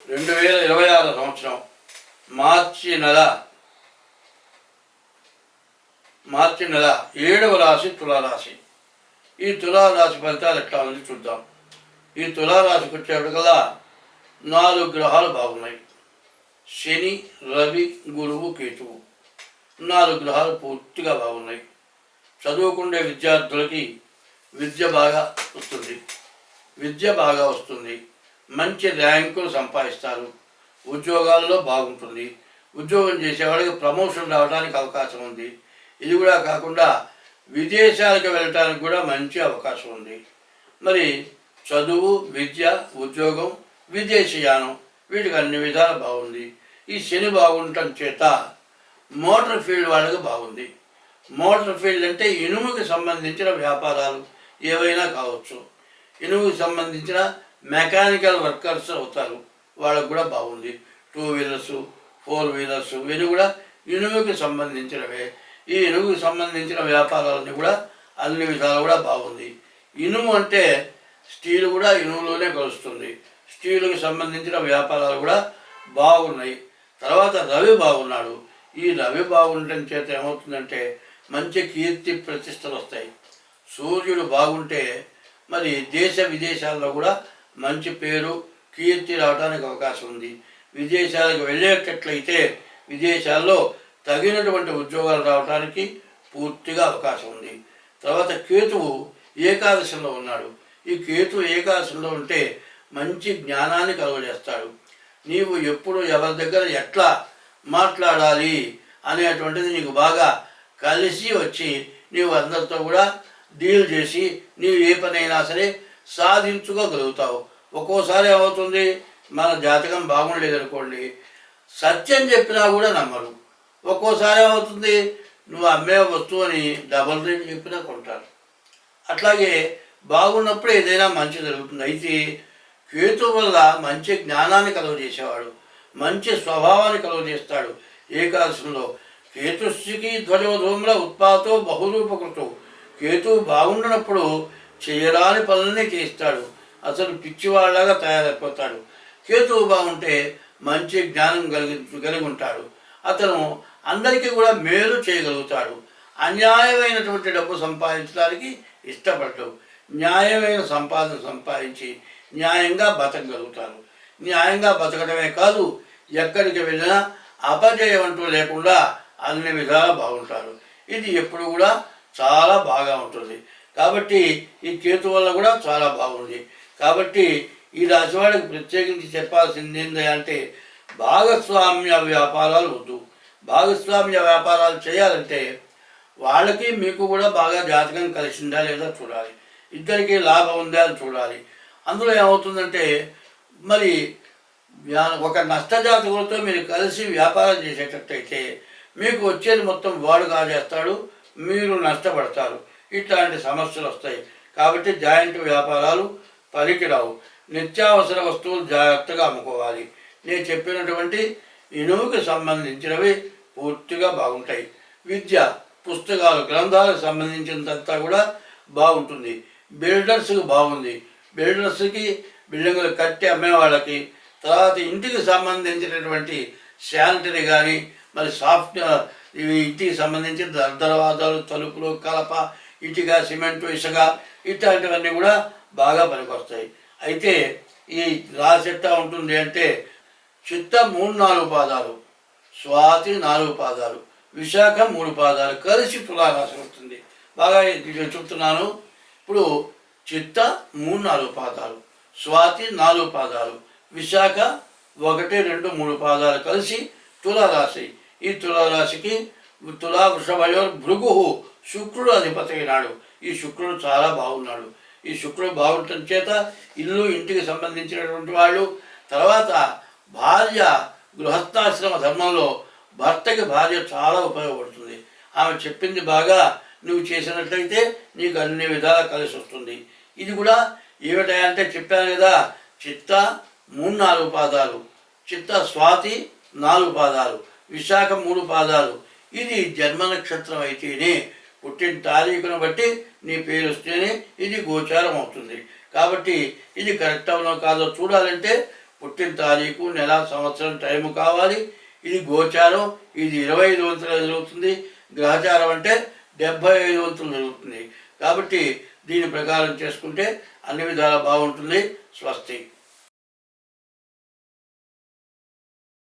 2026 సంవత్సరం మార్చి నెల 7వ రాశి తులారాశి. ఈ తులారాశి ఫలితాలు ఎట్లా ఉంది చూద్దాం. ఈ తులారాశికి వచ్చేప్పటికల్లా 4 గ్రహాలు బాగున్నాయి. శని, రవి, గురువు, కేతువు 4 గ్రహాలు పూర్తిగా బాగున్నాయి. చదువుకునే విద్యార్థులకి విద్య బాగా వస్తుంది. మంచి ర్యాంకులు సంపాదిస్తారు. ఉద్యోగాల్లో బాగుంటుంది. ఉద్యోగం చేసేవాళ్ళకి ప్రమోషన్ రావడానికి అవకాశం ఉంది. ఇది కూడా కాకుండా విదేశాలకు వెళ్ళటానికి కూడా మంచి అవకాశం ఉంది. మరి చదువు, విద్య, ఉద్యోగం, విదేశీయానం వీటికి అన్ని విధాలు బాగుంది. ఈ శని బాగుండటం చేత మోటార్ ఫీల్డ్ వాళ్ళకి బాగుంది. మోటార్ ఫీల్డ్ అంటే ఇనుముకి సంబంధించిన వ్యాపారాలు ఏవైనా కావచ్చు. ఇనుముకి సంబంధించిన మెకానికల్ వర్కర్స్ అవుతారు, వాళ్ళకు కూడా బాగుంది. 2 వీలర్స్, 4 వీలర్స్ ఇవి కూడా ఇనుముకి సంబంధించినవే. ఈ ఇనుముకి సంబంధించిన వ్యాపారాలన్నీ కూడా అన్ని విధాలు కూడా బాగుంది. ఇనుము అంటే స్టీల్ కూడా ఇనుములోనే కలుస్తుంది. స్టీలుకి సంబంధించిన వ్యాపారాలు కూడా బాగున్నాయి. తర్వాత రవి బాగున్నాడు. ఈ రవి బాగుండటం చేత ఏమవుతుందంటే మంచి కీర్తి ప్రతిష్టలు వస్తాయి. సూర్యుడు బాగుంటే మరి దేశ విదేశాల్లో కూడా మంచి పేరు, కీర్తి రావడానికి అవకాశం ఉంది. విదేశాలకు వెళ్ళేటట్లయితే విదేశాల్లో తగినటువంటి ఉద్యోగాలు రావడానికి పూర్తిగా అవకాశం ఉంది. తర్వాత కేతువు ఏకాదశంలో ఉన్నాడు. ఈ కేతువు ఏకాదశంలో ఉంటే మంచి జ్ఞానాన్ని కలుగజేస్తాడు. నీవు ఎప్పుడు ఎవరి దగ్గర ఎట్లా మాట్లాడాలి అనేటువంటిది నీకు బాగా కలిసి వచ్చి నీవు అందరితో కూడా డీల్ చేసి నీవు ఏ పనైనా సరే సాధించుకోగలుగుతావు. ఒక్కోసారి ఏమవుతుంది, మన జాతకం బాగుండలేదనుకోండి, సత్యం చెప్పినా కూడా నమ్మరు. ఒక్కోసారి ఏమవుతుంది, నువ్వు అమ్మే వస్తువుని డబల్ రేట్ చెప్పినా కొంటారు. అట్లాగే బాగున్నప్పుడు ఏదైనా మంచి జరుగుతుంది. అయితే కేతు వల్ల మంచి జ్ఞానాన్ని కలుగజేసేవాడు, మంచి స్వభావాన్ని కలుగజేస్తాడు. ఏకాదశంలో కేతుశ్చికి ధ్వజోధూమ్ర ఉత్పాతో బహురూపకృతు. కేతువు బాగుండినప్పుడు చేయరాని పనులన్నీ చేస్తాడు. అసలు పిచ్చివాళ్ళగా తయారైపోతాడు. కేతువు బాగుంటే మంచి జ్ఞానం కలిగి ఉంటాడు. అతను అందరికీ కూడా మేలు చేయగలుగుతాడు. అన్యాయమైనటువంటి డబ్బు సంపాదించడానికి ఇష్టపడ్డాడు. న్యాయమైన సంపాదన సంపాదించి న్యాయంగా బతకగలుగుతారు. న్యాయంగా బతకడమే కాదు, ఎక్కడికి వెళ్ళినా అపజయం అంటూ లేకుండా అన్ని విధాలా బాగుంటారు. ఇది ఎప్పుడు కూడా చాలా బాగా ఉంటుంది. కాబట్టి ఈ కేతు వల్ల కూడా చాలా బాగుంది. కాబట్టి ఈ రాశి వాళ్ళకి ప్రత్యేకించి చెప్పాల్సింది ఏంటంటే భాగస్వామ్య వ్యాపారాలు వద్దు. భాగస్వామ్య వ్యాపారాలు చేయాలంటే వాళ్ళకి మీకు కూడా బాగా జాతకం కలిసిందా లేదా చూడాలి. ఇద్దరికి లాభం ఉందా అని చూడాలి. అందులో ఏమవుతుందంటే మరి ఒక నష్టజాతకులతో మీరు కలిసి వ్యాపారం చేసేటట్టయితే మీకు వచ్చేది మొత్తం వాడు కాజేస్తాడు, మీరు నష్టపడతారు. ఇట్లాంటి సమస్యలు వస్తాయి. కాబట్టి జాయింట్ వ్యాపారాలు పనికిరావు. నిత్యావసర వస్తువులు జాగ్రత్తగా అమ్ముకోవాలి. నేను చెప్పినటువంటి ఇనుముకి సంబంధించినవి పూర్తిగా బాగుంటాయి. విద్య, పుస్తకాలు, గ్రంథాలకు సంబంధించినంతా కూడా బాగుంటుంది. బిల్డర్స్కి బాగుంది. బిల్డర్స్కి బిల్డింగులు కట్టి అమ్మే వాళ్ళకి, తర్వాత ఇంటికి సంబంధించినటువంటి శానిటరీ కానీ మరి సాఫ్ట్ ఇవి ఇంటికి సంబంధించిన దర్వాజాలు, తలుపులు, కలప, ఇటుక, సిమెంటు, ఇసుక ఇట్లాంటివన్నీ కూడా బాగా పనికొస్తాయి. అయితే ఈ రాశి ఎట్లా ఉంటుంది అంటే చిత్త 3-4 పాదాలు, స్వాతి 4 పాదాలు, విశాఖ 3 పాదాలు కలిసి తులారాశి వస్తుంది. బాగా చెప్తున్నాను. ఇప్పుడు చిత్త 3-4 పాదాలు, స్వాతి 4 పాదాలు, విశాఖ 1, 2, 3 పాదాలు కలిసి తులారాశి. ఈ తులారాశికి తులా వృషభయోర్ భృగు శుక్రుడు అధిపతి అయినాడు. ఈ శుక్రుడు చాలా బాగున్నాడు. ఈ శుక్రుడు బాగుండటం చేత ఇల్లు, ఇంటికి సంబంధించినటువంటి వాళ్ళు, తర్వాత భార్య గృహస్థాశ్రమ ధర్మంలో భర్తకి భార్య చాలా ఉపయోగపడుతుంది. ఆమె చెప్పింది బాగా నువ్వు చేసినట్లయితే నీకు అన్ని విధాలా కలిసి వస్తుంది. ఇది కూడా ఏమిటంటే చెప్పాను కదా, చిత్త 3-4 పాదాలు, చిత్త స్వాతి 4 పాదాలు, విశాఖ 3 పాదాలు. ఇది జన్మ నక్షత్రం అయితేనే, పుట్టిన తారీఖును బట్టి నీ పేరు వస్తేనే ఇది గోచారం అవుతుంది. కాబట్టి ఇది కరెక్ట్ అవునో కాదో చూడాలంటే పుట్టిన తారీఖు, నెల, సంవత్సరం, టైము కావాలి. ఇది గోచారం, ఇది 25 వంతులు జరుగుతుంది. గ్రహచారం అంటే 75 వంతులు జరుగుతుంది. కాబట్టి దీని ప్రకారం చేసుకుంటే అన్ని విధాలా బాగుంటుంది. స్వస్తి.